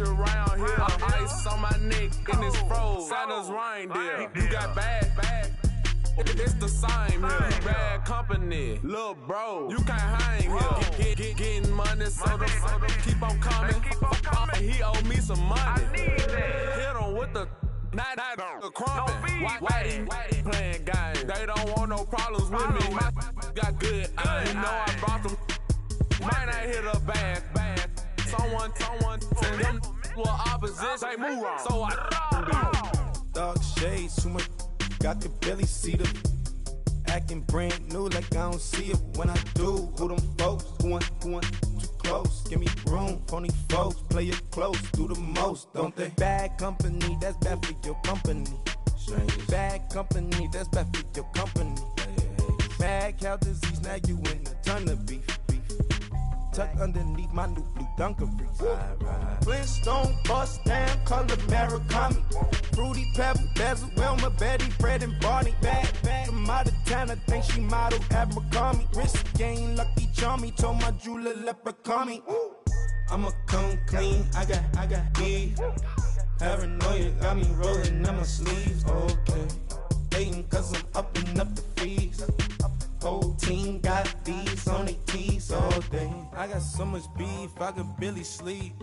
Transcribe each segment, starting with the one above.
around here. Ice on my neck and it's froze. Santa's reindeer. You got bad. It's the same here. You bad company, little bro. You can't hang here. Getting money, so the keep on coming. He owe me some money. Hit him with the not the crumpin'. Why they playing games? They don't want no problems with me. My got good aim. You know I brought them. Might not hit a bad. Someone send them to opposition. They move wrong. So I Dark shades, too much. I could barely see them. Acting brand new like I don't see it when I do. Who them folks? Going too close. Give me room, phony folks. Play it close, do the most, don't they? Bad company, that's bad for your company. Bad company, that's bad for your company. Mad cow disease, now you in a ton of beef. Tucked underneath my new blue Dunkaroos. Flintstone, bust down, color Murakami. Fruity Pebble, Basil, Wilma, Betty, Fred, and Barney. Bad from out of town, I think she modeled Abercrombie. Wrist game, Lucky Charmy, told my jeweler leprechaun me. I'ma come clean, I got E. Paranoia got me rolling on my sleeves, okay. Dating cause I'm upping up the fees. Whole team got these on their tees all day. I got so much beef, I could barely sleep.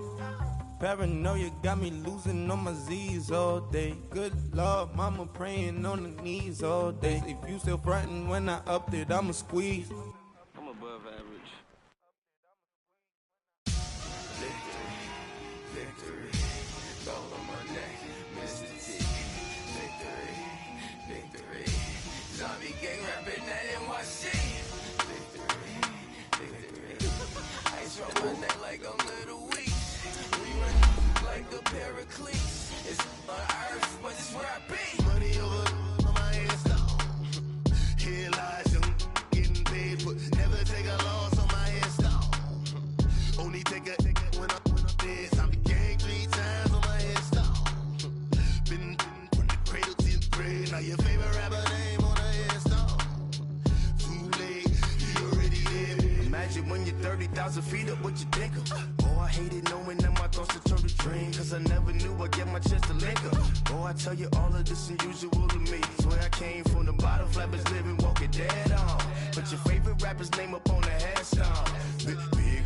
Paranoia got me losing on my Z's all day. Good Lord, mama praying on the knees all day. If you still frontin' when I upped it, I'ma squeeze. I'm above average. Victory, gold on my neck, Mr. T. Victory, zombie gang rapping that NYC. Victory, ice on my neck like I'm Little Weak. We run like a paraclete. It's on earth, but it's where I be. Money over on my hands down. Here lies young, getting paid for. Never take a loss on my hands down. Only take a when I'm dead. I'm the gang 3 times on my hands down. Been from the cradle to the grave. Now your favorite rapper name on a headstone. Too late, you already there. Imagine when you're 30,000 feet up, what you think of? Oh, I hated knowing that my thoughts to turn to dream. Cause I never knew I'd get my chance to link up. Oh, I tell you all of this unusual to me. Swear I came from the bottom, flappers living, walking dead on. Put your favorite rapper's name up on the headstone. Big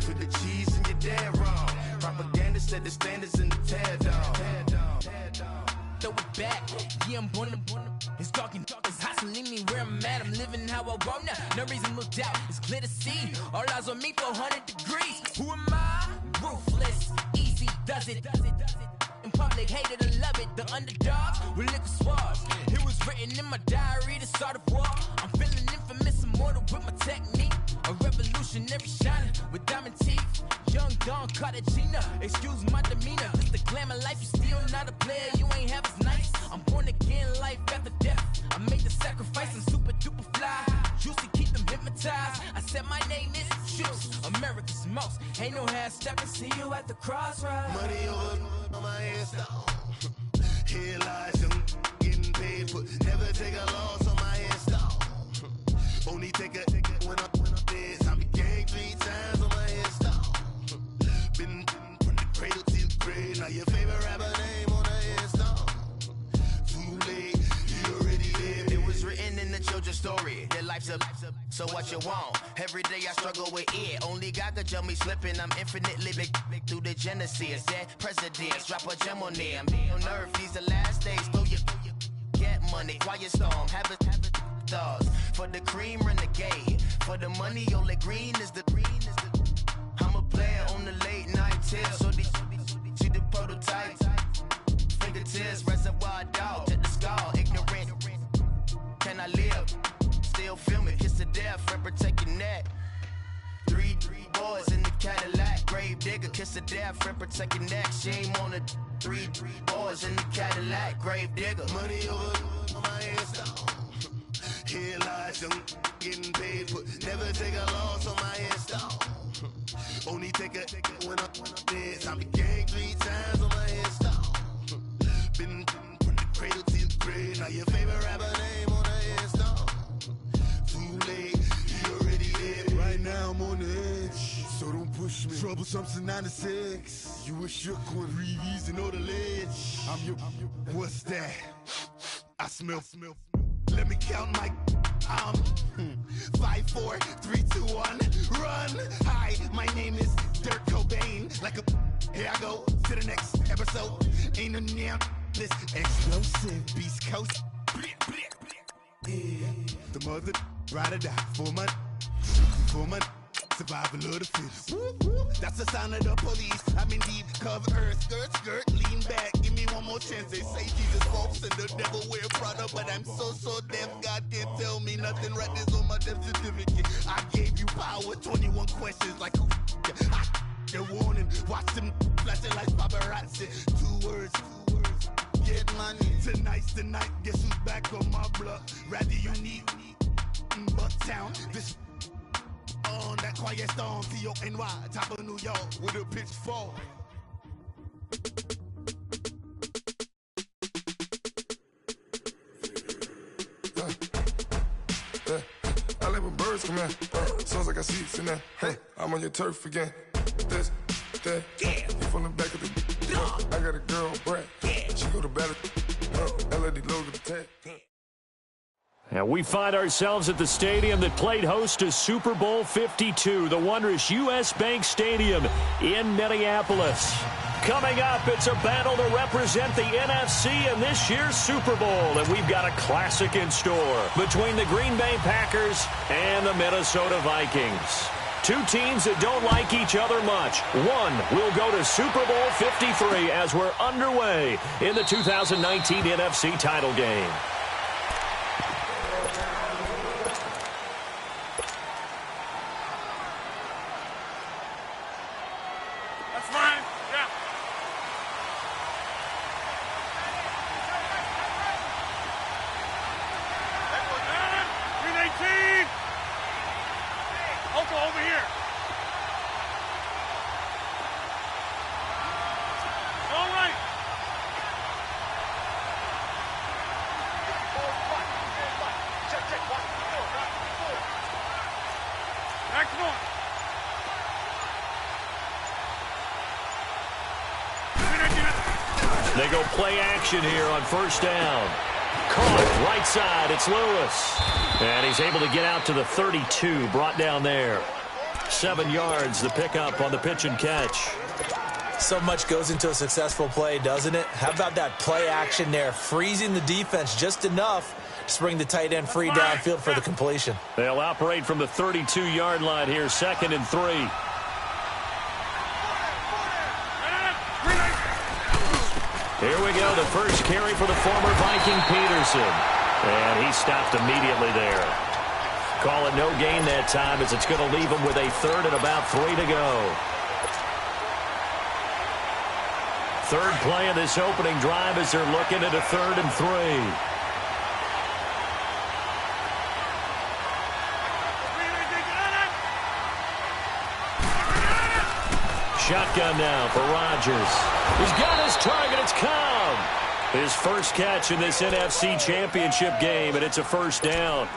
for the cheese and you're dead wrong. Propaganda set the standards in the tear down. Throw it back, yeah, I'm born to. It's talking, it's hustling me where I'm at. I'm living how I want now. No reason to look out, it's clear to see. All eyes on me, 400 degrees. Who am I? Ruthless, easy does it. In public, hated or love it. The underdogs with liquor swabs. It was written in my diary to start a war. I'm feeling infamous, immortal with my technique. A revolutionary shining with diamond teeth. Young Don Cartagena, excuse my demeanor. This the glamour life, you still not a player. You ain't half as nice. I'm born again, life after death. I made the sacrifice, I'm super duper fly. Used to keep them hypnotized. I said my name is Juice, America's most. Ain't no half stepping, see you at the crossroads. Money over on my hands down. Here lies young, getting paid for. Never take a loss on my hands down. Only take a when I'm dead. I'm the gang 3 times on my hands down. Been from the cradle to the grave. Now your favorite rapper name on the headstone. Too late, you already lived. It was written in the children's story. Their life's a so what you want? Every day I struggle with it. Only God could tell me slipping. I'm infinitely big through the genesis. Dead presidents, drop a gem on them. On earth, these the last days. Throw your get money, quiet storm. Have it thoughts. For the cream, renegade. For the money, only green is the. I'm a player on the late night tip. So these see the prototype. Fingertips, reservoir dog. To the skull, ignorant. Can I live? Still film it, kiss to death, friend protect your neck. Three boys in the Cadillac, grave digger, kiss to death, friend protect your neck. Shame on the three boys in the Cadillac, grave digger. Money over on my hands down. Here lies young, getting paid for. Never take a loss on my hands down. Only take a when I'm dead. I'm the gang 3 times on my hands down. Been from the cradle to the grave. Now your favorite rapper name on the headstone. Too late, you already lived. Right now I'm on the edge, so don't push me. Troublesome since 96. You were shook when reason or the ledge. I'm your. What's that? I smell. Let me count my. 5, 4, 3, 2, 1. Run. Hi, my name is Dirk Cobain. Like a. Here I go to the next episode. Ain't no damn this explosive Beast Coast. Yeah. The mother ride or die for my. Survival of the fittest. That's the sound of the police. I'm in deep cover earth, skirt, lean back. Give me one more chance. They say Jesus walks and the devil wear Prada, but I'm so deaf. God can't tell me nothing. Right this on my death certificate. I gave you power. 21 questions like who? The warning. Watch them flashing like paparazzi. 2 words. Get money. Tonight's the night. Guess who's back on my block? Rather unique. Bucktown. This. On that quiet storm, T-O-N-Y, top of New York, with a pitchfork. I live with birds come in. Sounds like I see seats in there. Hey, I'm on your turf again. This, that, you from the back of the. I got a girl, Brad. She go to battle. LED logo the tag. And we find ourselves at the stadium that played host to Super Bowl 52, the wondrous U.S. Bank Stadium in Minneapolis. Coming up, it's a battle to represent the NFC in this year's Super Bowl, and we've got a classic in store between the Green Bay Packers and the Minnesota Vikings. 2 teams that don't like each other much. One will go to Super Bowl 53 as we're underway in the 2019 NFC title game. They go play action here on first down. Caught right side. It's Lewis. And he's able to get out to the 32. Brought down there. 7 yards, the pickup on the pitch and catch. So much goes into a successful play, doesn't it? How about that play action there? Freezing the defense just enough to bring the tight end free downfield for the completion. They'll operate from the 32-yard line here, 2nd and 3. Here we go, the first carry for the former Viking Peterson. And he stopped immediately there. Call it no gain that time as it's going to leave him with a 3rd and about 3 to go. Third play of this opening drive as they're looking at a 3rd and 3. Shotgun now for Rodgers. He's got his target. It's Cobb. His first catch in this NFC Championship game, and it's a first down.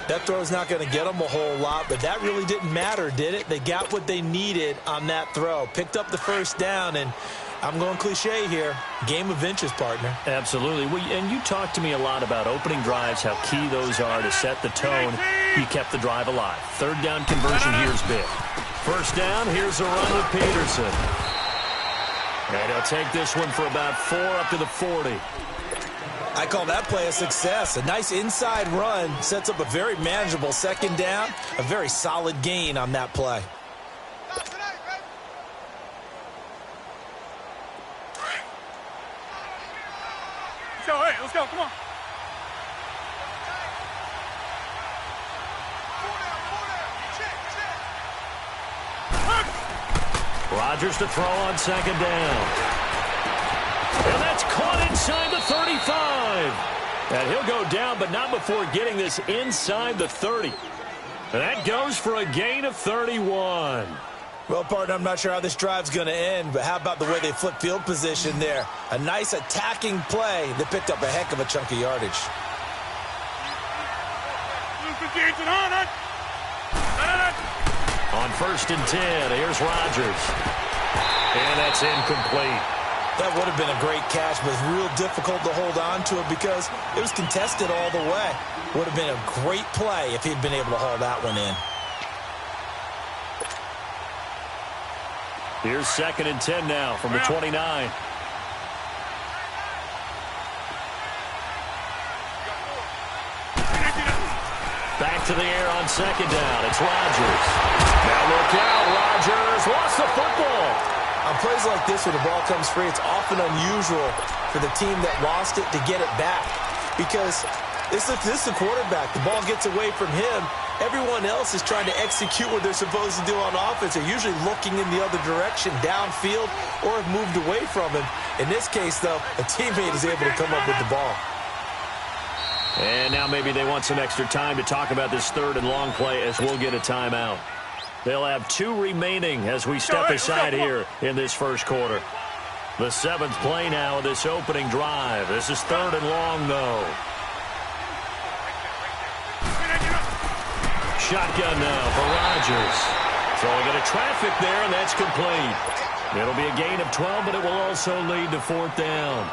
That throw's not going to get them a whole lot, but that really didn't matter, did it? They got what they needed on that throw. Picked up the first down, and I'm going cliche here. Game of inches, partner. Absolutely. And you talked to me a lot about opening drives, how key those are to set the tone. You kept the drive alive. 3rd down conversion here's big. First down, here's a run with Peterson. And he'll take this one for about 4 up to the 40. I call that play a success. A nice inside run sets up a very manageable 2nd down. A very solid gain on that play. Let's go, come on. Rodgers to throw on 2nd down. And that's caught inside the 35. And he'll go down, but not before getting this inside the 30. And that goes for a gain of 31. Well, partner, I'm not sure how this drive's going to end, but how about the way they flip field position there? A nice attacking play that picked up a heck of a chunk of yardage. On 1st and 10, here's Rodgers. And that's incomplete. That would have been a great catch, but it's real difficult to hold on to it because it was contested all the way. Would have been a great play if he'd been able to haul that one in. Here's 2nd and 10 now from the 29. Back to the air on 2nd down. It's Rodgers. Now look out. Rodgers lost the football. On plays like this where the ball comes free, it's often unusual for the team that lost it to get it back because this is the quarterback. The ball gets away from him. Everyone else is trying to execute what they're supposed to do on offense. They're usually looking in the other direction, downfield, or have moved away from him. In this case, though, a teammate is able to come up with the ball. And now maybe they want some extra time to talk about this 3rd and long play as we'll get a timeout. They'll have 2 remaining as we step aside here in this first quarter. The 7th play now of this opening drive. This is 3rd and long, though. Shotgun now for Rodgers. Throwing it at traffic there, and that's complete. It'll be a gain of 12, but it will also lead to 4th down.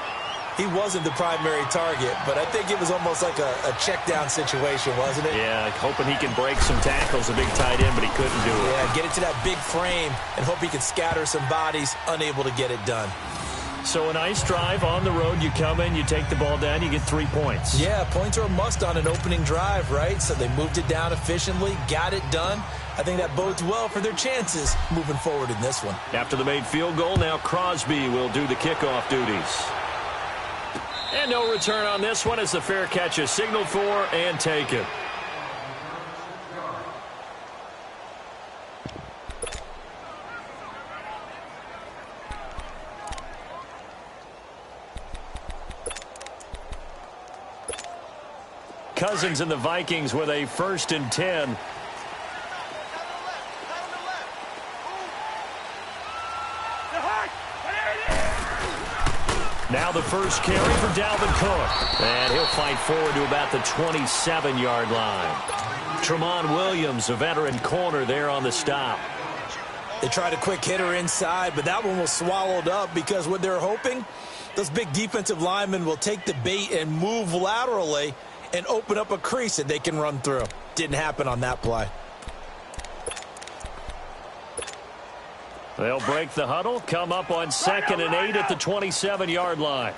He wasn't the primary target, but I think it was almost like a check-down situation, wasn't it? Yeah, hoping he can break some tackles, a big tight end, but he couldn't do it. Yeah, get it to that big frame and hope he can scatter some bodies, unable to get it done. So a nice drive on the road. You come in, you take the ball down, you get 3 points. Yeah, points are a must on an opening drive, right? So they moved it down efficiently, got it done. I think that bodes well for their chances moving forward in this one. After the made field goal, now Crosby will do the kickoff duties. And no return on this one as the fair catch is signaled for and taken. Cousins and the Vikings with a 1st and 10. Now the first carry for Dalvin Cook. And he'll fight forward to about the 27-yard line. Tramon Williams, a veteran corner there on the stop. They tried a quick hitter inside, but that one was swallowed up because what they're hoping, those big defensive linemen will take the bait and move laterally and open up a crease that they can run through. Didn't happen on that play. They'll break the huddle, come up on 2nd and 8 at the 27-yard line.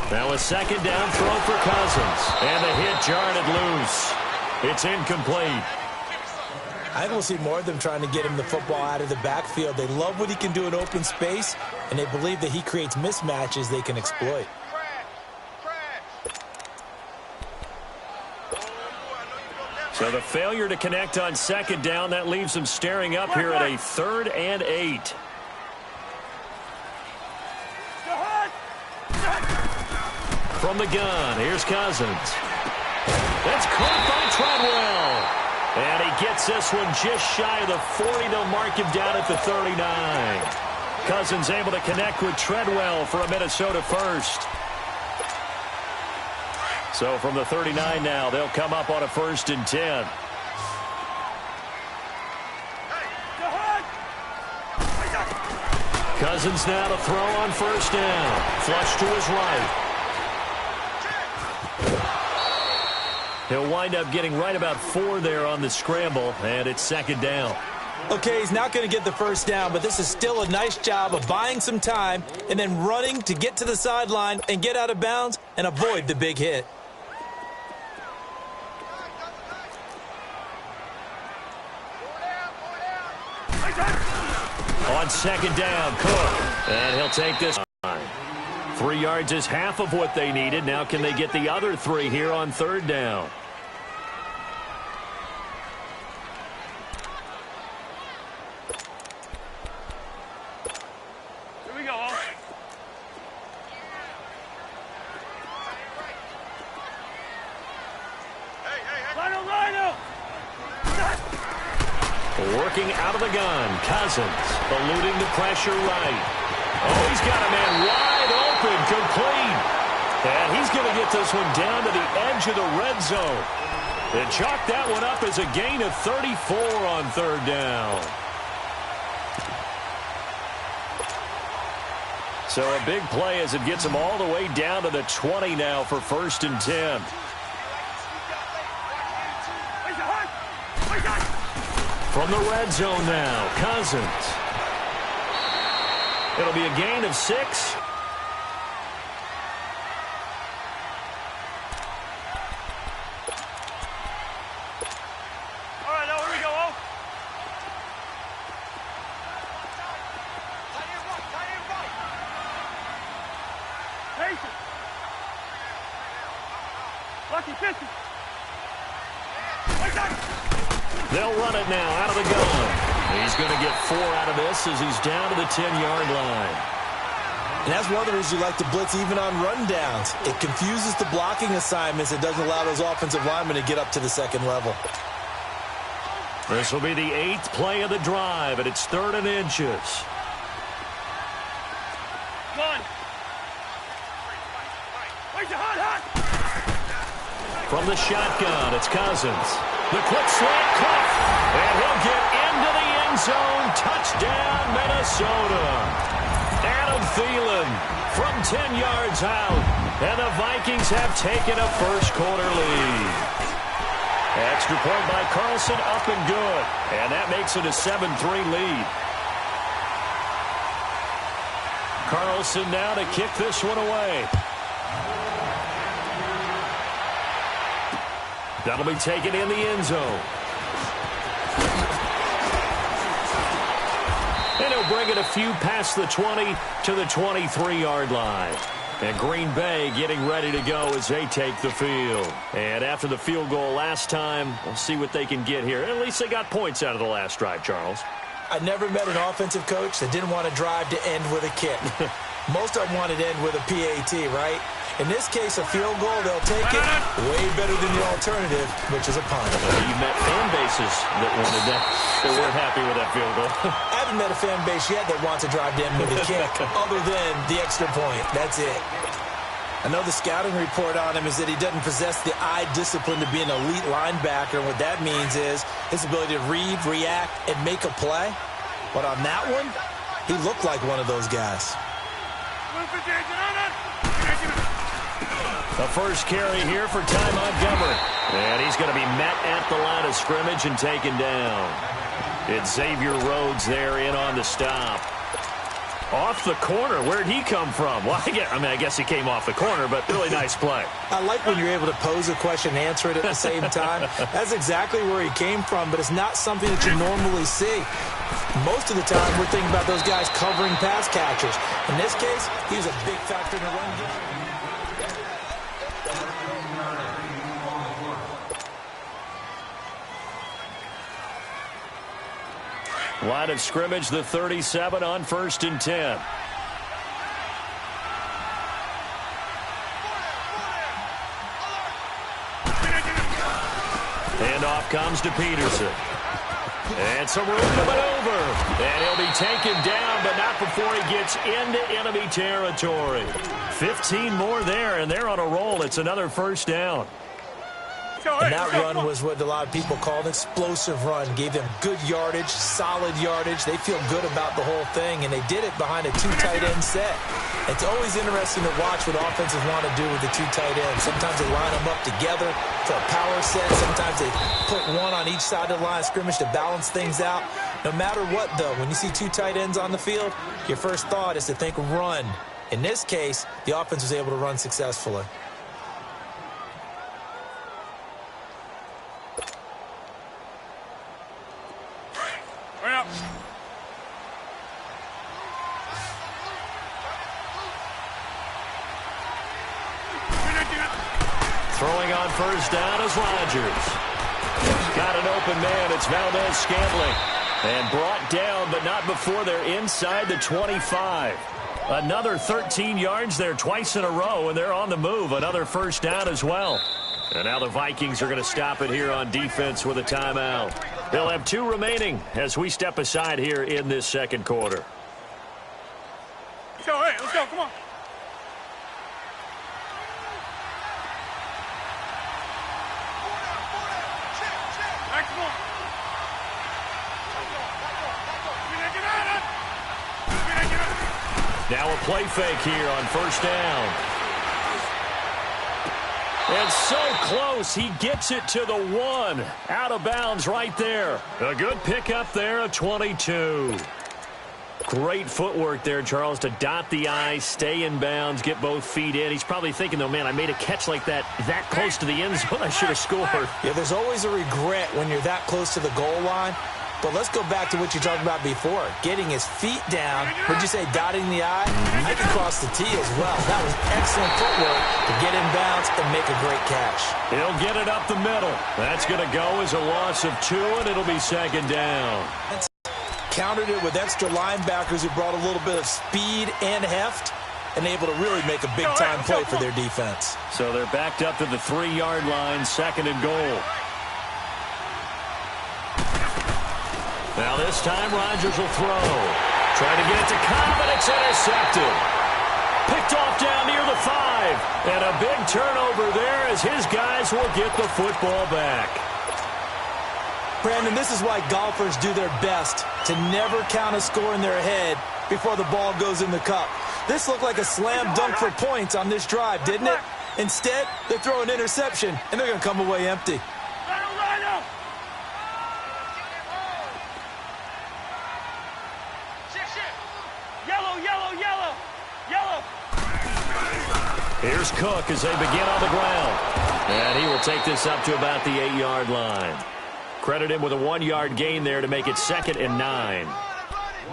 Now a 2nd down throw for Cousins. And the hit jarred loose. It's incomplete. I think we'll see more of them trying to get him the football out of the backfield. They love what he can do in open space, and they believe that he creates mismatches they can exploit. So the failure to connect on 2nd down, that leaves them staring up here at a 3rd and 8. From the gun, here's Cousins. That's caught by Treadwell. And he gets this one just shy of the 40. They'll mark him down at the 39. Cousins able to connect with Treadwell for a Minnesota first. So from the 39 now, they'll come up on a 1st and 10. Cousins now to throw on 1st down. Flush to his right. He'll wind up getting right about 4 there on the scramble, and it's 2nd down. Okay, he's not going to get the 1st down, but this is still a nice job of buying some time and then running to get to the sideline and get out of bounds and avoid the big hit. On 2nd down, Cook, and he'll take this. 3 yards is half of what they needed. Now can they get the other 3 here on 3rd down? Here we go. Lionel! Working out of the gun, Cousins eluding the pressure right. Oh, he's got a man wide open, complete. And he's going to get this one down to the edge of the red zone. And chalk that one up as a gain of 34 on third down. So a big play as it gets them all the way down to the 20 now for 1st and 10. From the red zone now, Cousins. It'll be a gain of 6. They'll run it now out of the gun. He's going to get 4 out of this as he's down to the 10-yard line. And that's one of the reasons you like to blitz even on rundowns. It confuses the blocking assignments. It doesn't allow those offensive linemen to get up to the second level. This will be the 8th play of the drive, and it's 3rd and inches. From the shotgun, it's Cousins. The quick slant caught, and he'll get into the end zone. Touchdown, Minnesota. Adam Thielen from 10 yards out, and the Vikings have taken a first-quarter lead. Extra point by Carlson, up and good, and that makes it a 7-3 lead. Carlson now to kick this one away. That'll be taken in the end zone. And he'll bring it a few past the 20 to the 23-yard line. And Green Bay getting ready to go as they take the field. And after the field goal last time, we'll see what they can get here. At least they got points out of the last drive, Charles. I never met an offensive coach that didn't want to drive to end with a kick. Most of them wanted to end with a PAT, right? In this case, a field goal, they'll take it way better than the alternative, which is a punt. You met fan bases that wanted that. They weren't happy with that field goal. I haven't met a fan base yet that wants to drive to end with a kick other than the extra point. That's it. I know the scouting report on him is that he doesn't possess the eye discipline to be an elite linebacker. And what that means is his ability to read, react, and make a play. But on that one, he looked like one of those guys. The first carry here for Ty Montgomery. And he's going to be met at the line of scrimmage and taken down. It's Xavier Rhodes there in on the stop. Off the corner. Where'd he come from? Well, I guess he came off the corner, but really nice play. I like when you're able to pose a question and answer it at the same time. That's exactly where he came from, but it's not something that you normally see. Most of the time, we're thinking about those guys covering pass catchers. In this case, he was a big factor in the run game. Line of scrimmage, the 37 on 1st and 10. And off comes to Peterson. And some room to maneuver. And he'll be taken down, but not before he gets into enemy territory. 15 more there, and they're on a roll. It's another first down. And that run was what a lot of people call an explosive run. Gave them good yardage, solid yardage. They feel good about the whole thing, and they did it behind a 2 tight end set. It's always interesting to watch what offenses want to do with the 2 tight ends. Sometimes they line them up together for a power set. Sometimes they put one on each side of the line of scrimmage to balance things out. No matter what, though, when you see 2 tight ends on the field, your first thought is to think run. In this case, the offense was able to run successfully. Throwing on first down is Rodgers. Got an open man. It's Valdez-Scantling. And brought down, but not before they're inside the 25. Another 13 yards there twice in a row, and they're on the move. Another first down as well. And now the Vikings are going to stop it here on defense with a timeout. They'll have 2 remaining as we step aside here in this second quarter. Let's go, hey, let's go, come on. play fake here on first down. And so close, he gets it to the 1. Out of bounds right there. A good pickup there, a 22. Great footwork there, Charles, to dot the I, stay in bounds, get both feet in. He's probably thinking, though, man, I made a catch like that close to the end zone. I should have scored. Yeah, there's always a regret when you're that close to the goal line. But let's go back to what you talked about before. Getting his feet down. Would you say dotting the I? I can cross the T as well. That was excellent footwork to get in bounds and make a great catch. He'll get it up the middle. That's going to go as a loss of 2, and it'll be second down. Countered it with extra linebackers who brought a little bit of speed and heft and able to really make a big-time play for their defense. So they're backed up to the 3-yard line, second and goal. Now this time, Rodgers will throw. Try to get it to Cobb, and it's intercepted. Picked off down near the 5. And a big turnover there as his guys will get the football back. Brandon, this is why golfers do their best to never count a score in their head before the ball goes in the cup. This looked like a slam dunk for points on this drive, didn't it? Instead, they throw an interception, and they're going to come away empty. Here's Cook as they begin on the ground. And he will take this up to about the 8-yard line. Credit him with a 1-yard gain there to make it 2nd and 9.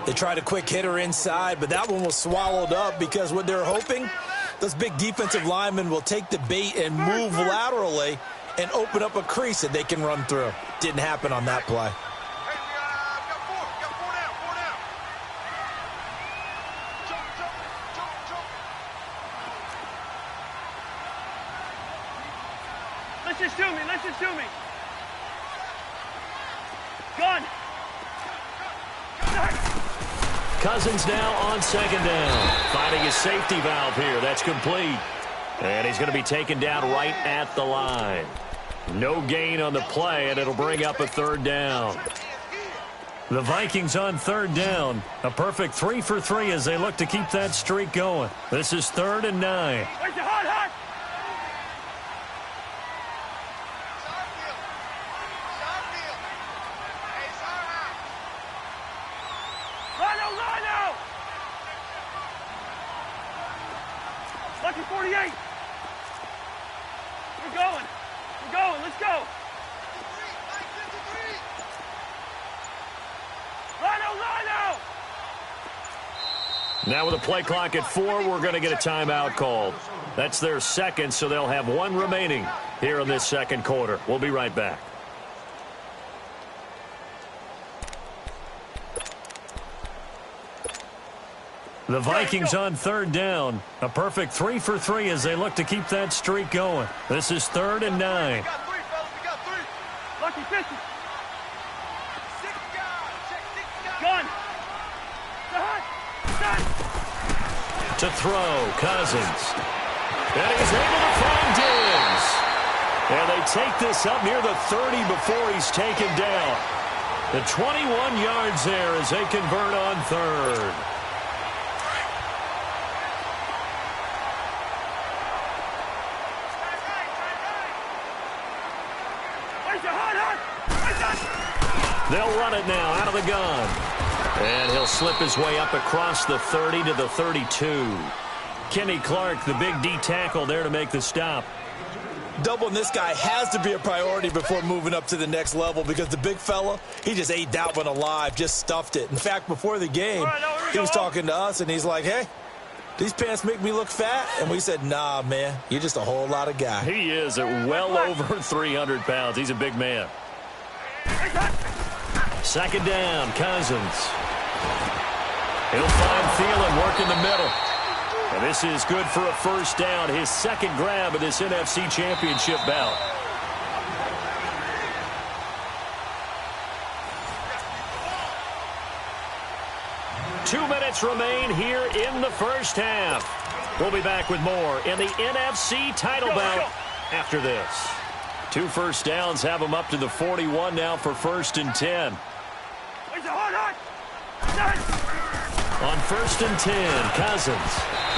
They tried a quick hitter inside, but that one was swallowed up because what they're hoping, those big defensive linemen will take the bait and move laterally and open up a crease that they can run through. Didn't happen on that play. Listen to me. Gun. Cousins now on second down. Finding his safety valve here. That's complete. And he's going to be taken down right at the line. No gain on the play, and it'll bring up a 3rd down. The Vikings on 3rd down. A perfect 3 for 3 as they look to keep that streak going. This is 3rd and 9. Lucky 48. We're going. Let's go. Lino. Now with a play clock at 4, we're going to get a timeout called. That's their second, so they'll have 1 remaining here in this second quarter. We'll be right back. The Vikings on 3rd down. A perfect 3 for 3 as they look to keep that streak going. This is 3rd and 9. We got 3. Lucky 50. Gun. To throw, Cousins. And he's able to find Diggs. And they take this up near the 30 before he's taken down. The 21 yards there as they convert on 3rd. They'll run it now out of the gun. And he'll slip his way up across the 30 to the 32. Kenny Clark, the big D tackle there to make the stop. Doubling this guy has to be a priority before moving up to the next level because the big fella, he just ate that one alive, just stuffed it. In fact, before the game, he was talking to us, and he's like, hey, these pants make me look fat? And we said, nah, man, you're just a whole lot of guy. He is at well over 300 pounds. He's a big man. Second down, Cousins. He'll find Thielen working the middle. And this is good for a first down, his second grab of this NFC Championship bout. Two minutes remain here in the first half. We'll be back with more in the NFC title bout after this. 2 first downs have them up to the 41 now for 1st and 10. On 1st and 10, Cousins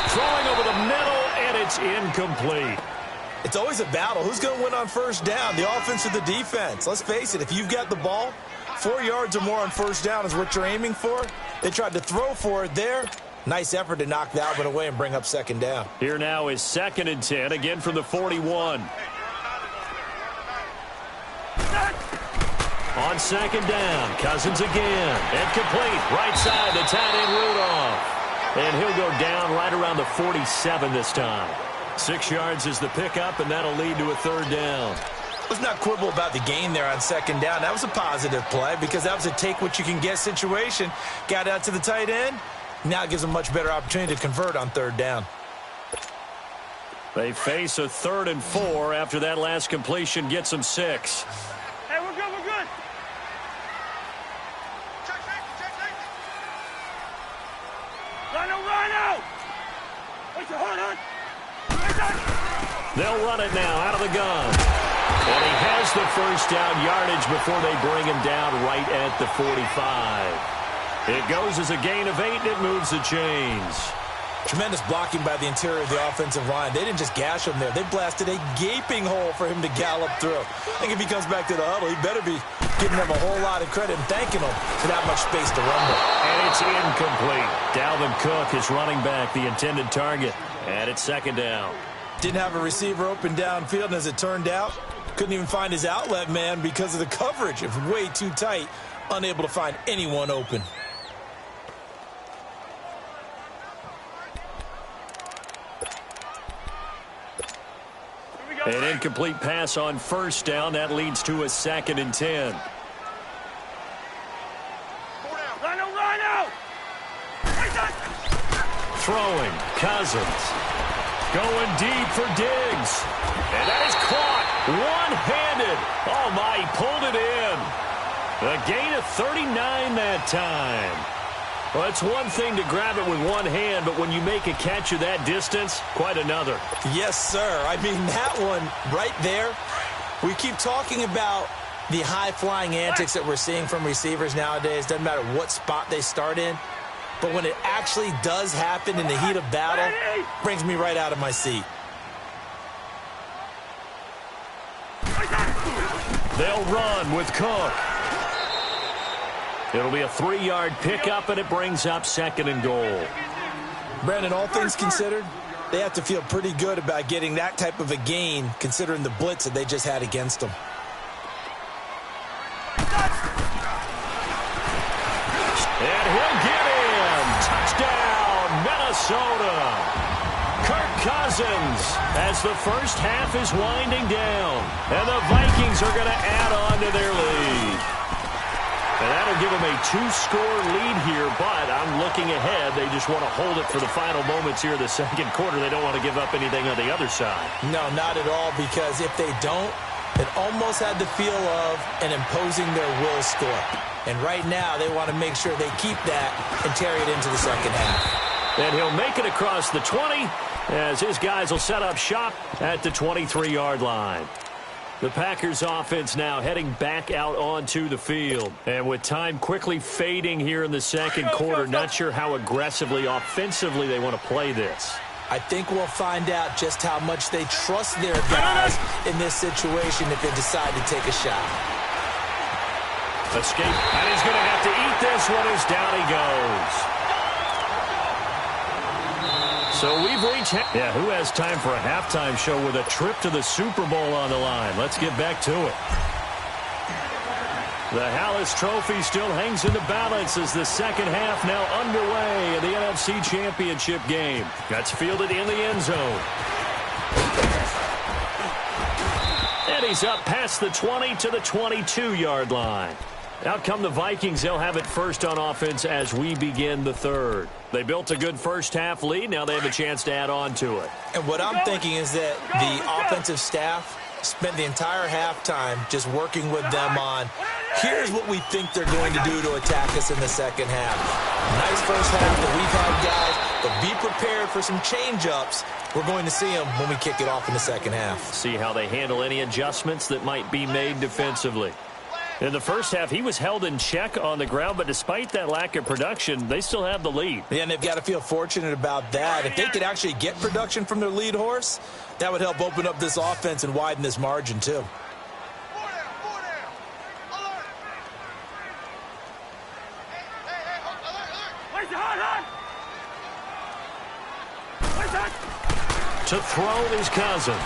throwing over the middle, and it's incomplete. It's always a battle. Who's going to win on first down, the offense or the defense? Let's face it, if you've got the ball, 4 yards or more on first down is what you're aiming for. They tried to throw for it there. Nice effort to knock that one away and bring up 2nd down. Here now is 2nd and 10, again from the 41. On 2nd down, Cousins again. And complete, right side to tight end Rudolph. And he'll go down right around the 47 this time. 6 yards is the pickup, and that'll lead to a 3rd down. Let's not quibble about the gain there on 2nd down. That was a positive play because that was a take-what-you-can-get situation. Got out to the tight end. Now it gives them a much better opportunity to convert on 3rd down. They face a 3rd and 4 after that last completion gets them 6. Hey, we're good, we're good. Rhino! Wait your heart, hon. They'll run it now out of the gun. And he has the first down yardage before they bring him down right at the 45. It goes as a gain of 8, and it moves the chains. Tremendous blocking by the interior of the offensive line. They didn't just gash him there. They blasted a gaping hole for him to gallop through. I think if he comes back to the huddle, he better be giving them a whole lot of credit and thanking them for that much space to run with. And it's incomplete. Dalvin Cook is running back the intended target. And it's 2nd down. Didn't have a receiver open downfield, and as it turned out, couldn't even find his outlet man because of the coverage. It was way too tight, unable to find anyone open. An incomplete pass on 1st down. That leads to a 2nd and 10. Rhino! Throwing, Cousins. Going deep for Diggs. And that is caught one-handed. Oh, my, he pulled it in. A gain of 39 that time. Well, it's one thing to grab it with one hand, but when you make a catch of that distance, quite another. Yes, sir. I mean, that one right there, we keep talking about the high-flying antics that we're seeing from receivers nowadays. Doesn't matter what spot they start in. But when it actually does happen in the heat of battle, brings me right out of my seat. They'll run with Cook. It'll be a 3-yard pickup, and it brings up 2nd and goal. Brandon, all things considered, they have to feel pretty good about getting that type of a gain, considering the blitz that they just had against them. And he'll get in. Touchdown, Minnesota. Kirk Cousins as the first half is winding down. And the Vikings are going to add on to their lead. And that'll give them a 2-score lead here, but I'm looking ahead. They just want to hold it for the final moments here of the 2nd quarter. They don't want to give up anything on the other side. No, not at all, because if they don't, it almost had the feel of an imposing their will score. And right now, they want to make sure they keep that and carry it into the 2nd half. And he'll make it across the 20 as his guys will set up shop at the 23-yard line. The Packers offense now heading back out onto the field. And with time quickly fading here in the 2nd quarter, not sure how aggressively, offensively they want to play this. I think we'll find out just how much they trust their guys in this situation if they decide to take a shot. Escape. And he's going to have to eat this one as down he goes. So we've reached... Yeah, who has time for a halftime show with a trip to the Super Bowl on the line? Let's get back to it. The Hallis Trophy still hangs in the balance as the 2nd half now underway in the NFC Championship game. That's fielded in the end zone. And he's up past the 20 to the 22-yard line. Out come the Vikings. They'll have it first on offense as we begin the 3rd. They built a good first half lead. Now they have a chance to add on to it. And what I'm thinking is that the offensive staff spent the entire halftime just working with them on, here's what we think they're going to do to attack us in the 2nd half. Nice first half that we've had, guys, but be prepared for some change-ups. We're going to see them when we kick it off in the 2nd half. See how they handle any adjustments that might be made defensively. In the first half, he was held in check on the ground, but despite that lack of production, they still have the lead. Yeah, and they've got to feel fortunate about that. If they could actually get production from their lead horse, that would help open up this offense and widen this margin too. To throw is Cousins.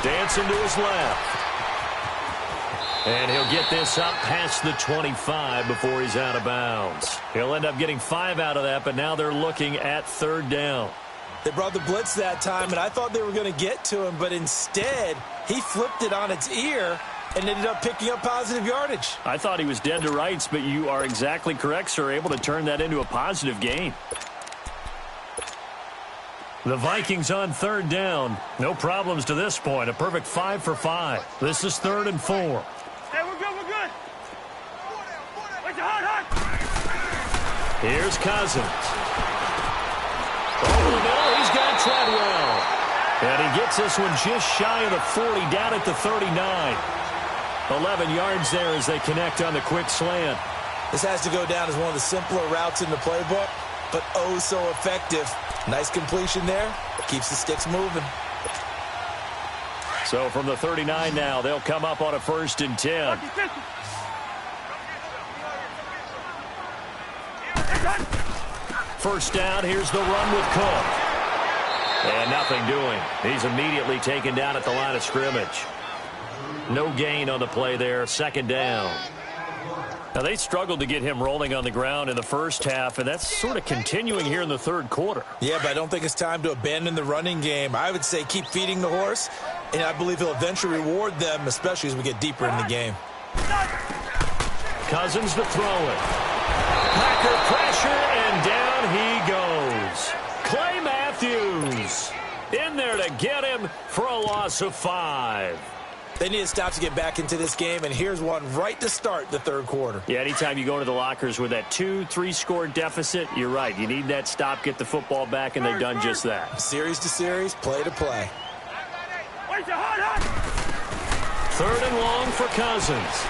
Dancing to his left. And he'll get this up past the 25 before he's out of bounds. He'll end up getting 5 out of that, but now they're looking at third down. They brought the blitz that time, and I thought they were going to get to him, but instead he flipped it on its ear and ended up picking up positive yardage. I thought he was dead to rights, but you are exactly correct, sir, able to turn that into a positive gain. The Vikings on third down. No problems to this point. A perfect 5 for 5. This is 3rd and 4. Hey, we're good, we're good. Wait, hard. Here's Cousins. Over the middle, he's got Treadwell. And he gets this one just shy of the 40, down at the 39. 11 yards there as they connect on the quick slant. This has to go down as one of the simpler routes in the playbook, but oh so effective. Nice completion there. Keeps the sticks moving. So from the 39 now, they'll come up on a 1st and 10. First down, here's the run with Cook. And nothing doing. He's immediately taken down at the line of scrimmage. No gain on the play there. 2nd down. Now, they struggled to get him rolling on the ground in the first half, and that's sort of continuing here in the 3rd quarter. Yeah, but I don't think it's time to abandon the running game. I would say keep feeding the horse, and I believe he'll eventually reward them, especially as we get deeper in the game. Cousins to throw it. Packer pressure, and down he goes. Clay Matthews in there to get him for a loss of 5. They need to stop to get back into this game, and here's one right to start the 3rd quarter. Yeah, anytime you go into the lockers with that 2-3 score deficit, you're right. You need that stop, get the football back, and they've done just that. Series to series, play to play. 3rd and long for Cousins.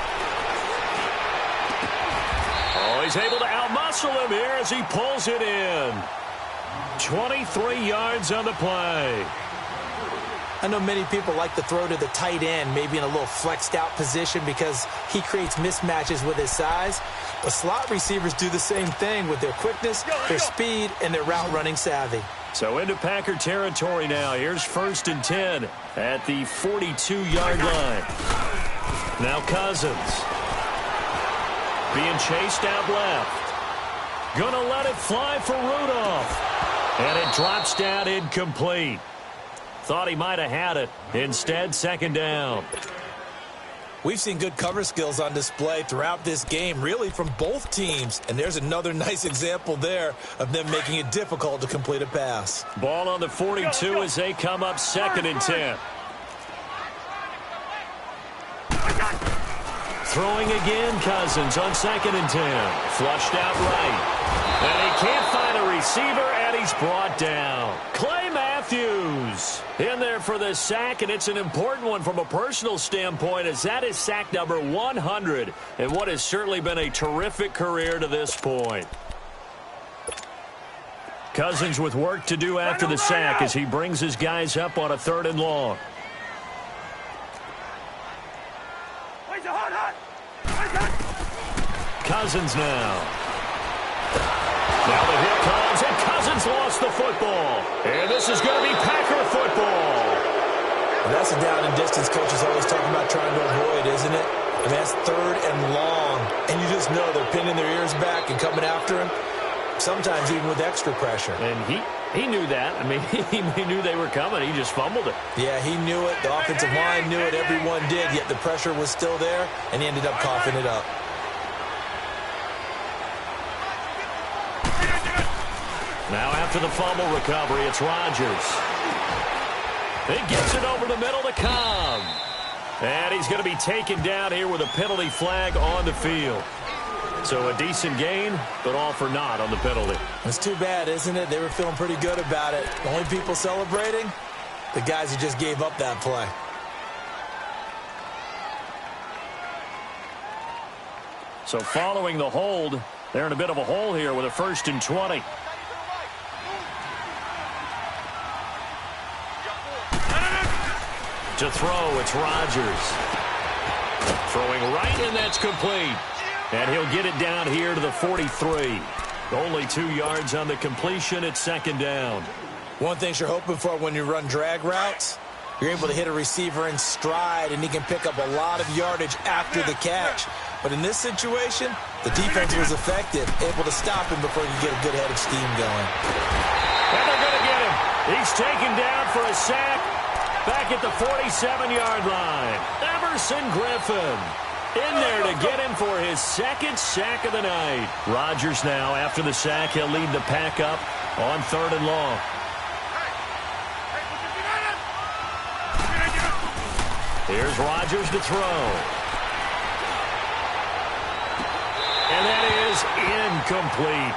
Oh, he's able to outmuscle him here as he pulls it in. 23 yards on the play. I know many people like to throw to the tight end, maybe in a little flexed out position because he creates mismatches with his size. But slot receivers do the same thing with their quickness, their speed, and their route running savvy. So into Packer territory now. Here's 1st and 10 at the 42-yard line. Now Cousins being chased out left. Gonna let it fly for Rudolph. And it drops down incomplete. Thought he might have had it. Instead, 2nd down. We've seen good cover skills on display throughout this game, really from both teams. And there's another nice example there of them making it difficult to complete a pass. Ball on the 42 as they come up 2nd and 10. Throwing again, Cousins on 2nd and 10. Flushed out right. And he can't find a receiver, and he's brought down. Clay Matthews in there for the sack, and it's an important one from a personal standpoint, as that is sack number 100 and what has certainly been a terrific career to this point. Cousins with work to do after the sack as he brings his guys up on a 3rd and long. Cousins now. Now the hit comes, and Cousins lost the football. And this is going to be Packer football. Well, that's a down and distance coach is always talking about trying to avoid, isn't it? I mean, that's 3rd and long. And you just know they're pinning their ears back and coming after him, sometimes even with extra pressure. And he knew that. I mean, he knew they were coming. He just fumbled it. Yeah, he knew it. The offensive line knew it. Everyone did, yet the pressure was still there, and he ended up coughing it up. Now after the fumble recovery, it's Rodgers. He gets it over the middle to Cobb. And he's going to be taken down here with a penalty flag on the field. So a decent gain, but all for naught on the penalty. It's too bad, isn't it? They were feeling pretty good about it. The only people celebrating, the guys who just gave up that play. So following the hold, they're in a bit of a hole here with a 1st and 20. To throw, it's Rodgers. Throwing right, and that's complete. And he'll get it down here to the 43. Only 2 yards on the completion at 2nd down. One thing you're hoping for when you run drag routes, you're able to hit a receiver in stride, and he can pick up a lot of yardage after the catch. But in this situation, the defense was effective, able to stop him before he could get a good head of steam going. And they're going to get him. He's taken down for a sack back at the 47-yard line. Everson Griffin in there to get him for his 2nd sack of the night. Rodgers now, after the sack, he'll lead the pack up on 3rd and long. Here's Rodgers to throw. And that is incomplete.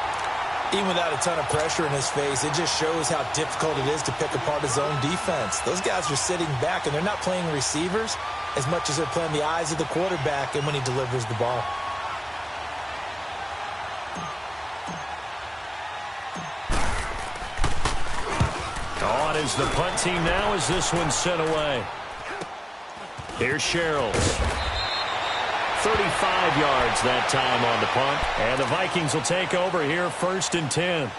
Even without a ton of pressure in his face, it just shows how difficult it is to pick apart his own defense. Those guys are sitting back, and they're not playing receivers as much as they're playing the eyes of the quarterback and when he delivers the ball. On is the punt team now as this one's sent away. Here's Sherrills. 35 yards that time on the punt. And the Vikings will take over here 1st and 10.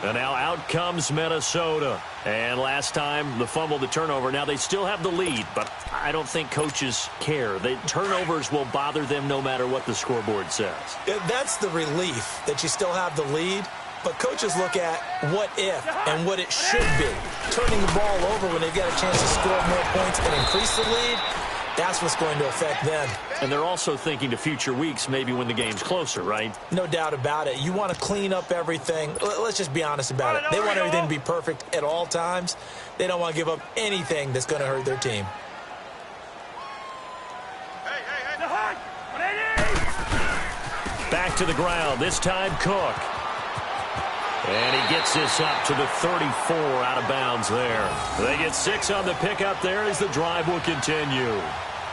And now out comes Minnesota. And last time, the fumble, the turnover. Now they still have the lead, but I don't think coaches care. The turnovers will bother them no matter what the scoreboard says. That's the relief, that you still have the lead. But coaches look at what if and what it should be. Turning the ball over when they've got a chance to score more points and increase the lead, that's what's going to affect them. And they're also thinking to future weeks, maybe when the game's closer, right? No doubt about it. You want to clean up everything. Let's just be honest about it. They want everything to be perfect at all times. They don't want to give up anything that's going to hurt their team. Back to the ground, this time Cook. And he gets this up to the 34 out of bounds there. They get 6 on the pickup there as the drive will continue.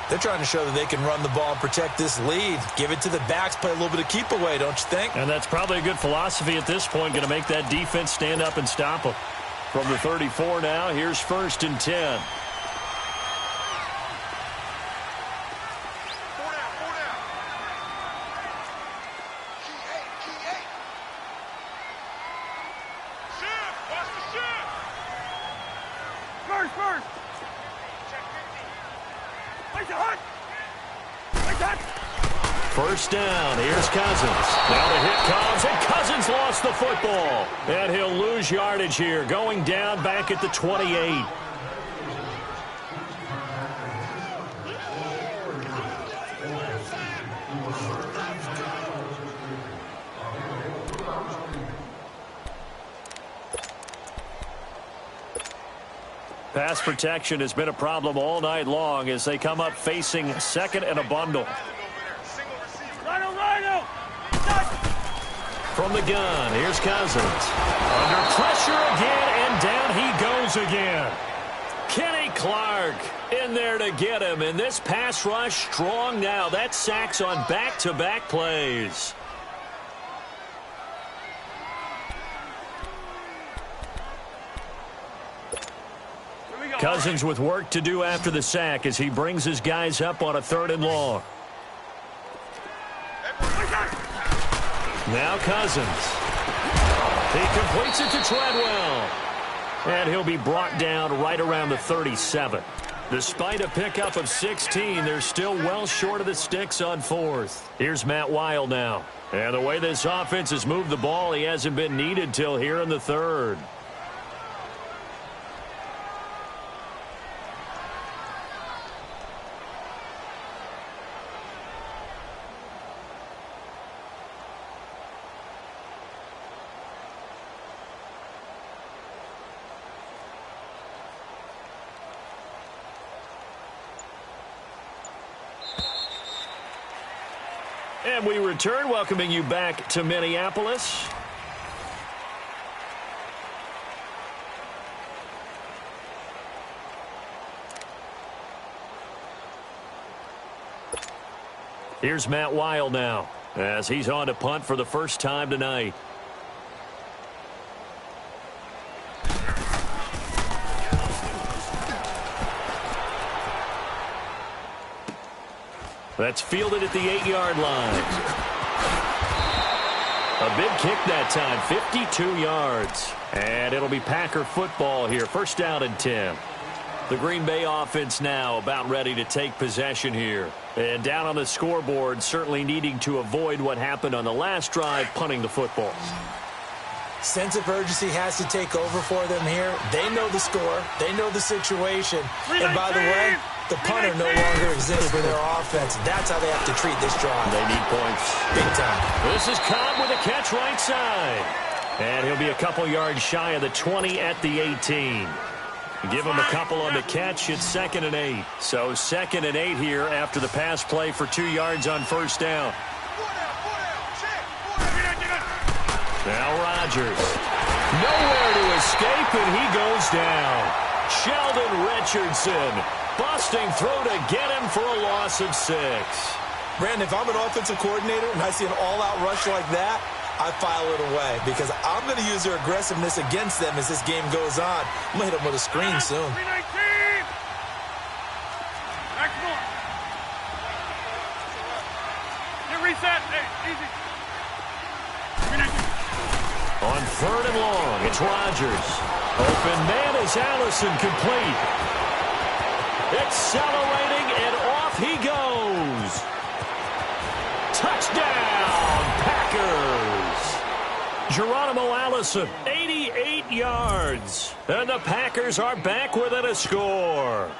They're trying to show that they can run the ball and protect this lead. Give it to the backs, play a little bit of keep away, don't you think? And that's probably a good philosophy at this point, going to make that defense stand up and stop them. From the 34 now, here's 1st and 10. First down, here's Cousins. Now the hit comes, and Cousins lost the football. And he'll lose yardage here, going down back at the 28. Pass protection has been a problem all night long as they come up facing 2nd and a bundle. From the gun, here's Cousins. Under pressure again, and down he goes again. Kenny Clark in there to get him, and this pass rush strong now. That's sacks on back-to-back plays. Cousins with work to do after the sack as he brings his guys up on a 3rd and long. Now Cousins. He completes it to Treadwell. And he'll be brought down right around the 37. Despite a pickup of 16, they're still well short of the sticks on 4th. Here's Matt Weil now. And the way this offense has moved the ball, he hasn't been needed till here in the 3rd. And we return, welcoming you back to Minneapolis. Here's Matt Weil now. as he's on to punt for the first time tonight. That's fielded at the 8-yard line. A big kick that time, 52 yards. And it'll be Packer football here, first down and 10. The Green Bay offense now about ready to take possession here. And down on the scoreboard, certainly needing to avoid what happened on the last drive, punting the football. Sense of urgency has to take over for them here. They know the score. They know the situation. And by the way, the punter no longer exists for their offense. That's how they have to treat this drive. They need points. Big time. This is Cobb with a catch right side. And he'll be a couple yards shy of the 20 at the 18. Give him a couple on the catch. It's 2nd and 8. So 2nd and 8 here after the pass play for 2 yards on first down. Now Rodgers. Nowhere to escape, and he goes down. Sheldon Richardson busting through to get him for a loss of 6. Brandon, if I'm an offensive coordinator and I see an all-out rush like that, I file it away because I'm going to use their aggressiveness against them as this game goes on. I'm going to hit them with a screen soon. Reset. Hey, easy. On 3rd and long, it's Rodgers. Open man is Allison, complete. Accelerating, and off he goes. Touchdown, Packers. Geronimo Allison, 88 yards. And the Packers are back within a score.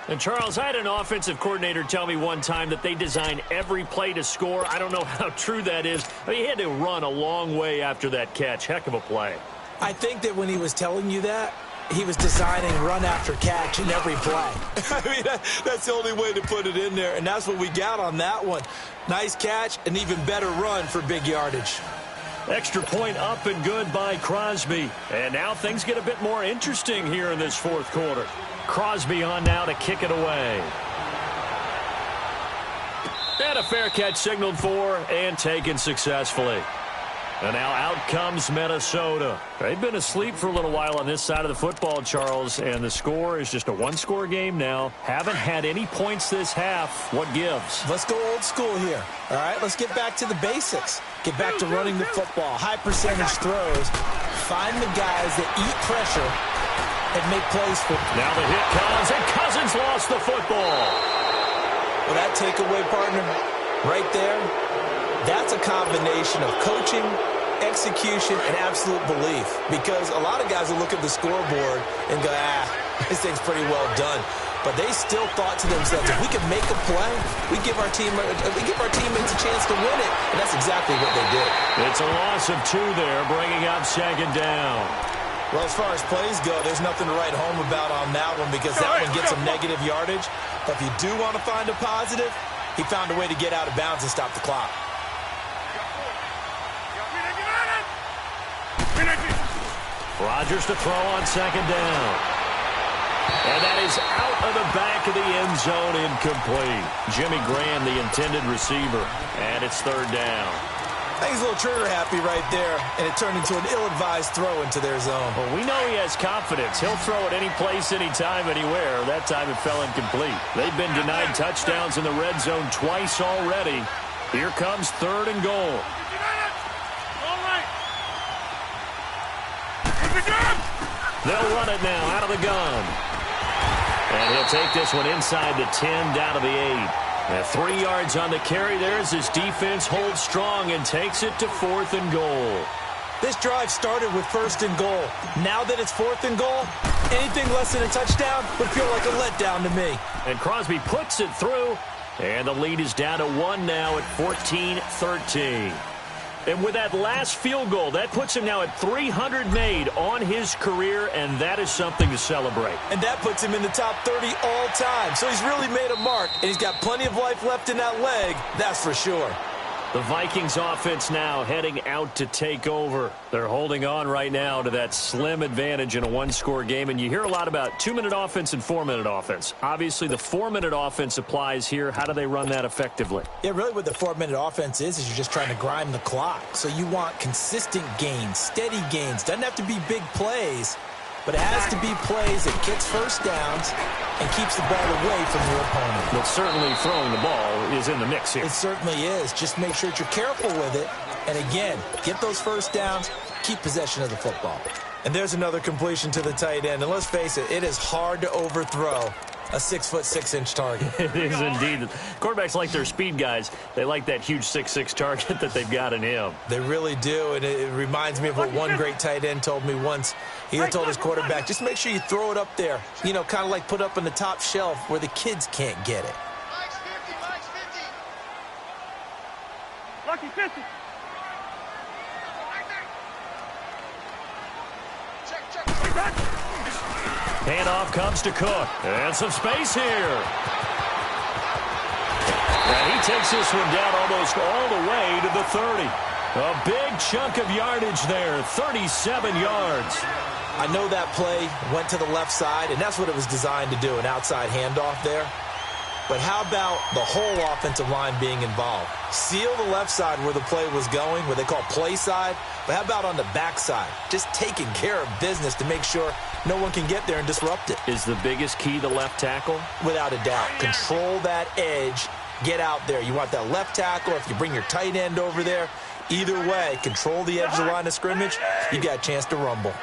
And, Charles, I had an offensive coordinator tell me one time that they design every play to score. I don't know how true that is. I mean, he had to run a long way after that catch. Heck of a play. I think that when he was telling you that, he was designing run after catch in every play. I mean, that's the only way to put it in there, and that's what we got on that one. Nice catch, an even better run for big yardage. Extra point up and good by Crosby. And now things get a bit more interesting here in this 4th quarter. Crosby on now to kick it away. And a fair catch signaled for and taken successfully. And now out comes Minnesota. They've been asleep for a little while on this side of the football, Charles, and the score is just a one-score game now. Haven't had any points this half. What gives? Let's go old school here. All right, let's get back to the basics. Get back to running the football. High percentage throws. Find the guys that eat pressure and make plays for. Now the hit comes, and Cousins lost the football. Well, that takeaway, partner, right there, that's a combination of coaching, execution, and absolute belief. Because a lot of guys will look at the scoreboard and go, this thing's pretty well done. But they still thought to themselves, if we can make a play, we give our teammates a chance to win it. And that's exactly what they did. It's a loss of 2 there, bringing up 2nd down. Well, as far as plays go, there's nothing to write home about on that one because that one gets some negative yardage. But if you do want to find a positive, he found a way to get out of bounds and stop the clock. Rodgers to throw on 2nd down. And that is out of the back of the end zone, incomplete. Jimmy Graham, the intended receiver. And it's 3rd down. I think he's a little trigger happy right there, and it turned into an ill-advised throw into their zone. Well, we know he has confidence. He'll throw it any place, anytime, anywhere. That time it fell incomplete. They've been denied touchdowns in the red zone twice already. Here comes 3rd and goal. They'll run it now out of the gun. And he'll take this one inside the 10, down to the 8. And 3 yards on the carry there as his defense holds strong and takes it to 4th and goal. This drive started with 1st and goal. Now that it's 4th and goal, anything less than a touchdown would feel like a letdown to me. And Crosby puts it through, and the lead is down to 1 now at 14-13. And with that last field goal, that puts him now at 300 made on his career, and that is something to celebrate. And that puts him in the top 30 all time. So he's really made a mark, and he's got plenty of life left in that leg, that's for sure. The Vikings offense now heading out to take over. They're holding on right now to that slim advantage in a one-score game. And you hear a lot about 2-minute offense and 4-minute offense. Obviously, the 4-minute offense applies here. How do they run that effectively? Yeah, really what the 4-minute offense is you're just trying to grind the clock. So you want consistent gains, steady gains. Doesn't have to be big plays, but it has to be plays that gets first downs and keeps the ball away from your opponent. But certainly throwing the ball is in the mix here. It certainly is. Just make sure that you're careful with it. And again, get those first downs, keep possession of the football. And there's another completion to the tight end. And let's face it, it is hard to overthrow a 6'6" target. It is indeed. Quarterbacks like their speed guys. They like that huge 6'6" target that they've got in him. They really do, and it reminds me of what one great tight end told me once. He had told his quarterback, just make sure you throw it up there, you know, kind of like put up on the top shelf where the kids can't get it. Mike's 50. Lucky 50. Check. Handoff comes to Cook. And some space here. And he takes this one down almost all the way to the 30. A big chunk of yardage there, 37 yards. I know that play went to the left side, and that's what it was designed to do, an outside handoff there. But how about the whole offensive line being involved? Seal the left side where the play was going, what they call play side. But how about on the back side? Just taking care of business to make sure no one can get there and disrupt it. Is the biggest key the left tackle? Without a doubt. Control that edge. Get out there. You want that left tackle. If you bring your tight end over there, either way, control the edge of the line of scrimmage. You got a chance to rumble.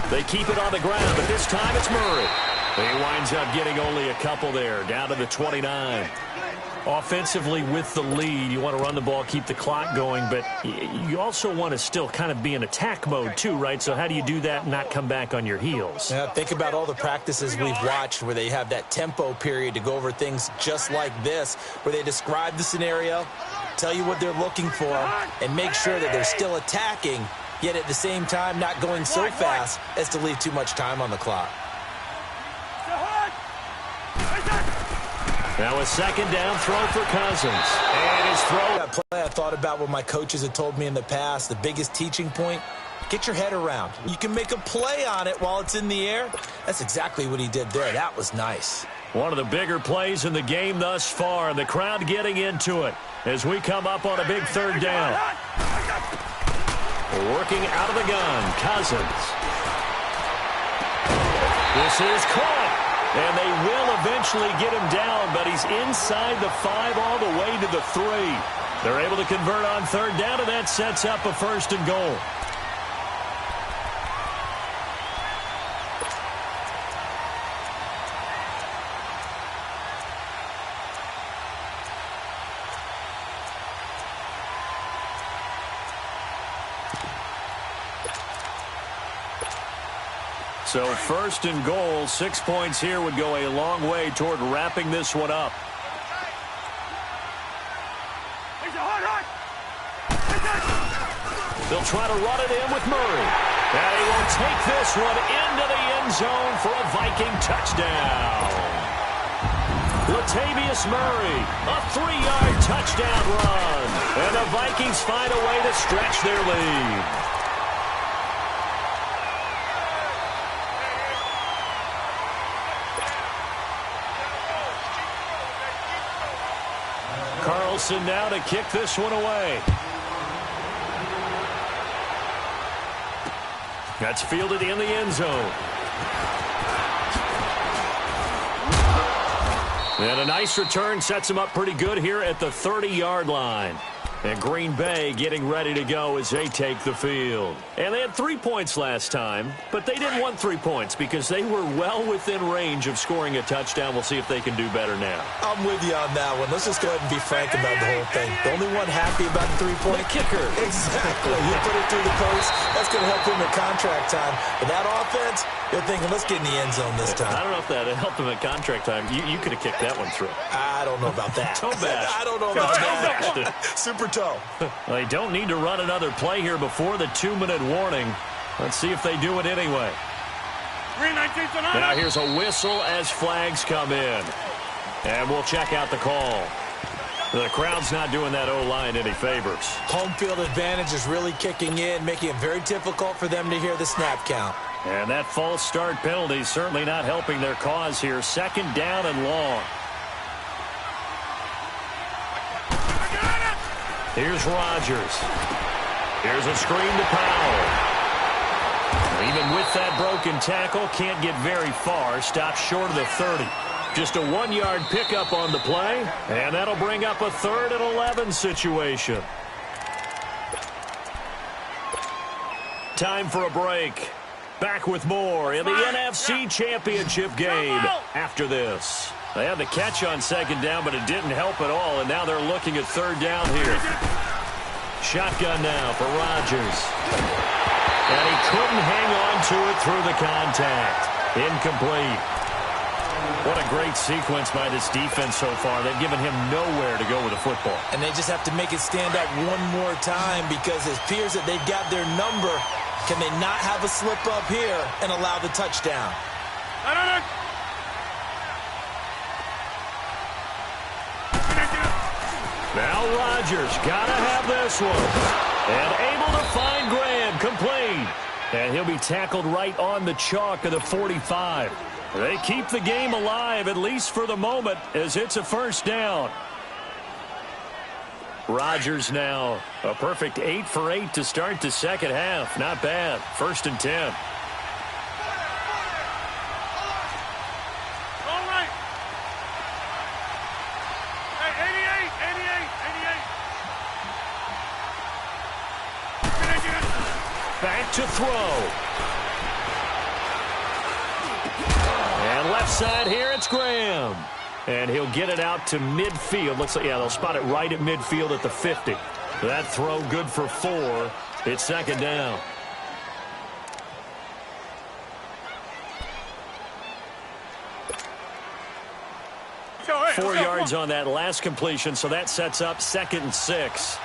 They keep it on the ground, but this time it's Murray. He winds up getting only a couple there, down to the 29. Offensively with the lead, you want to run the ball, keep the clock going, but you also want to still kind of be in attack mode too, right? So how do you do that and not come back on your heels? Yeah, think about all the practices we've watched where they have that tempo period to go over things just like this, where they describe the scenario, tell you what they're looking for, and make sure that they're still attacking, yet at the same time not going so fast as to leave too much time on the clock. Now a second down throw for Cousins. And his throw. That play, I thought about what my coaches had told me in the past. The biggest teaching point, get your head around. You can make a play on it while it's in the air. That's exactly what he did there. That was nice. One of the bigger plays in the game thus far, and the crowd getting into it as we come up on a big third down. Working out of the gun, Cousins. This is caught. And they will eventually get him down, but he's inside the 5 all the way to the 3. They're able to convert on third down, and that sets up a 1st and goal. So 1st and goal, 6 points here would go a long way toward wrapping this one up. They'll try to run it in with Murray. And he will take this one into the end zone for a Viking touchdown. Latavius Murray, a 3-yard touchdown run. And the Vikings find a way to stretch their lead. Carlson now to kick this one away. That's fielded in the end zone. And a nice return sets him up pretty good here at the 30-yard line. And Green Bay getting ready to go as they take the field. And they had 3 points last time, but they didn't want 3 points because they were well within range of scoring a touchdown. We'll see if they can do better now. I'm with you on that one. Let's just go ahead and be frank about the whole thing. The only one happy about the 3-point kicker. Exactly. You put it through the post. That's going to help him at contract time. But that offense, they're thinking, let's get in the end zone this time. I don't know if that helped him at contract time. You could have kicked that one through. I don't know about that. Toe bash. I don't know about that. Super toe. Well, they don't need to run another play here before the 2-minute warning. Let's see if they do it anyway. Now here's a whistle as flags come in. And we'll check out the call. The crowd's not doing that O-line any favors. Home field advantage is really kicking in, making it very difficult for them to hear the snap count. And that false start penalty certainly not helping their cause here. Second down and long. Here's Rodgers. Here's a screen to Powell. Even with that broken tackle, can't get very far. Stops short of the 30. Just a 1-yard pickup on the play, and that'll bring up a 3rd and 11 situation. Time for a break. Back with more in the NFC Championship game after this. They had the catch on second down, but it didn't help at all, and now they're looking at 3rd down here. Shotgun now for Rodgers. And he couldn't hang on to it through the contact. Incomplete. What a great sequence by this defense so far. They've given him nowhere to go with the football. And they just have to make it stand up one more time because it appears that they've got their number. Can they not have a slip up here and allow the touchdown? Now Rodgers got to have this one. And able to find Graham, complete. And he'll be tackled right on the chalk of the 45. They keep the game alive, at least for the moment, as it's a 1st down. Rodgers now a perfect 8 for 8 to start the second half. Not bad. 1st and 10. All right. Hey, 88. Back to throw. And left side here, it's Graham. And he'll get it out to midfield. Looks like, yeah, they'll spot it right at midfield at the 50. That throw good for 4. It's 2nd down. Hey, 4 yards on that last completion, so that sets up 2nd and 6.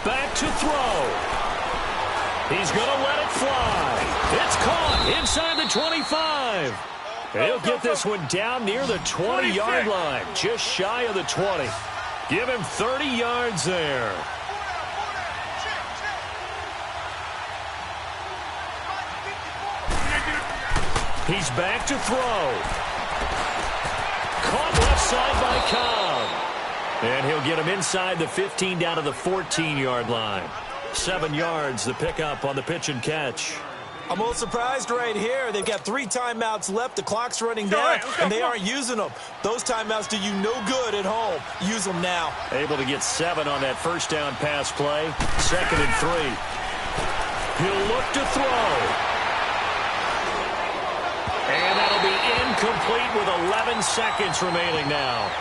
Back to throw. He's going to let it fly. It's caught inside the 25. He'll get this one down near the 20-yard line, just shy of the 20. Give him 30 yards there. He's back to throw. Caught left side by Cobb. And he'll get him inside the 15 down to the 14-yard line. 7 yards, the pickup on the pitch and catch. I'm a little surprised right here. They've got 3 timeouts left. The clock's running down, and they aren't using them. Those timeouts do you no good at home. Use them now. Able to get 7 on that 1st down pass play. 2nd and 3. He'll look to throw. And that'll be incomplete with 11 seconds remaining now.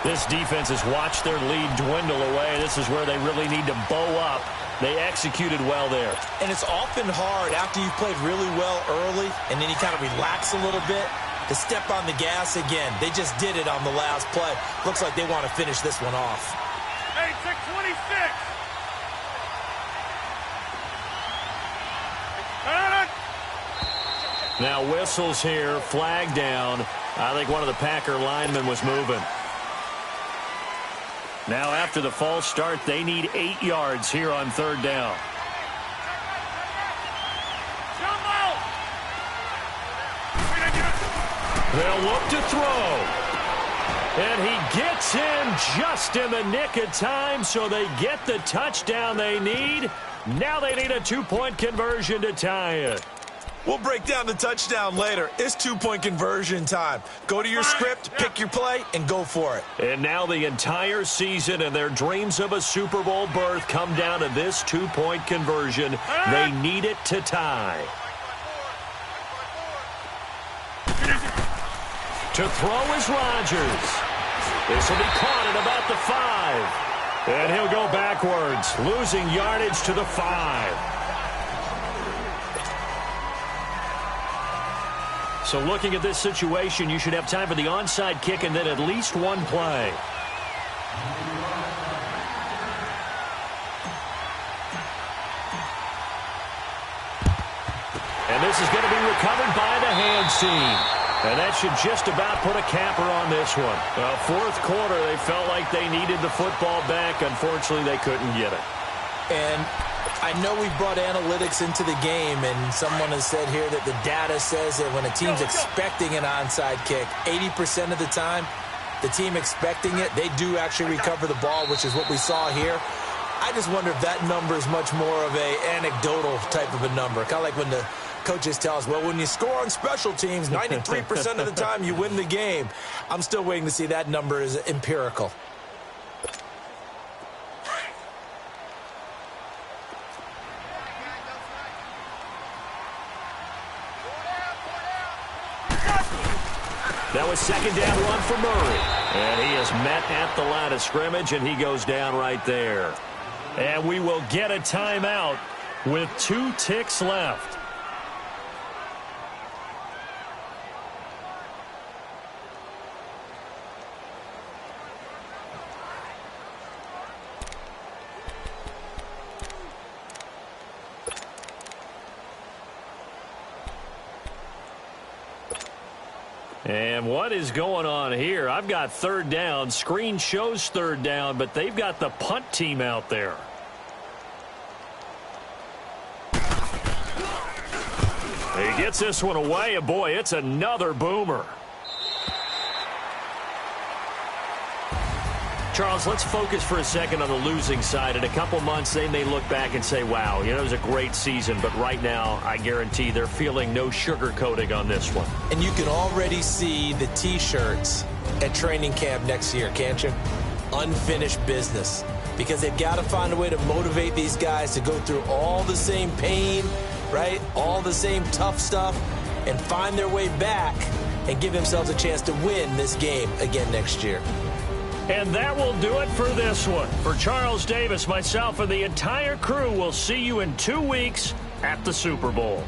This defense has watched their lead dwindle away. This is where they really need to bow up. They executed well there. And it's often hard after you've played really well early and then you kind of relax a little bit to step on the gas again. They just did it on the last play. Looks like they want to finish this one off. Hey, 626. Now whistles here, flag down. I think one of the Packer linemen was moving. Now after the false start, they need 8 yards here on 3rd down. They'll look to throw. And he gets in just in the nick of time, so they get the touchdown they need. Now they need a 2-point conversion to tie it. We'll break down the touchdown later. It's 2-point conversion time. Go to your script, pick your play, and go for it. And now the entire season and their dreams of a Super Bowl berth come down to this 2-point conversion. They need it to tie. To throw is Rodgers. This will be caught at about the 5. And he'll go backwards, losing yardage to the 5. So looking at this situation, you should have time for the onside kick and then at least one play. And this This is going to be recovered by the hands team. And that should just about put a capper on this one. Well, fourth quarter, they felt like they needed the football back. Unfortunately, they couldn't get it. And I know we brought analytics into the game, and someone has said here that the data says that when a team's expecting an onside kick, 80% of the time, the team expecting it, they do actually recover the ball, which is what we saw here. I just wonder if that number is much more of a anecdotal type of a number. Kind of like when the coaches tell us, well, when you score on special teams, 93% of the time you win the game. I'm still waiting to see that number is empirical. That was second down run for Murray. And he is met at the line of scrimmage, and he goes down right there. And we will get a timeout with 2 ticks left. And what is going on here? I've got third down. Screen shows third down, but they've got the punt team out there. He gets this one away, and boy, it's another boomer. Charles, let's focus for a second on the losing side. In a couple months, they may look back and say, wow, you know, it was a great season. But right now, I guarantee they're feeling no sugarcoating on this one. And you can already see the T-shirts at training camp next year, can't you? Unfinished business. Because they've got to find a way to motivate these guys to go through all the same pain, right? All the same tough stuff, and find their way back and give themselves a chance to win this game again next year. And that will do it for this one. For Charles Davis, myself, and the entire crew, we'll see you in 2 weeks at the Super Bowl.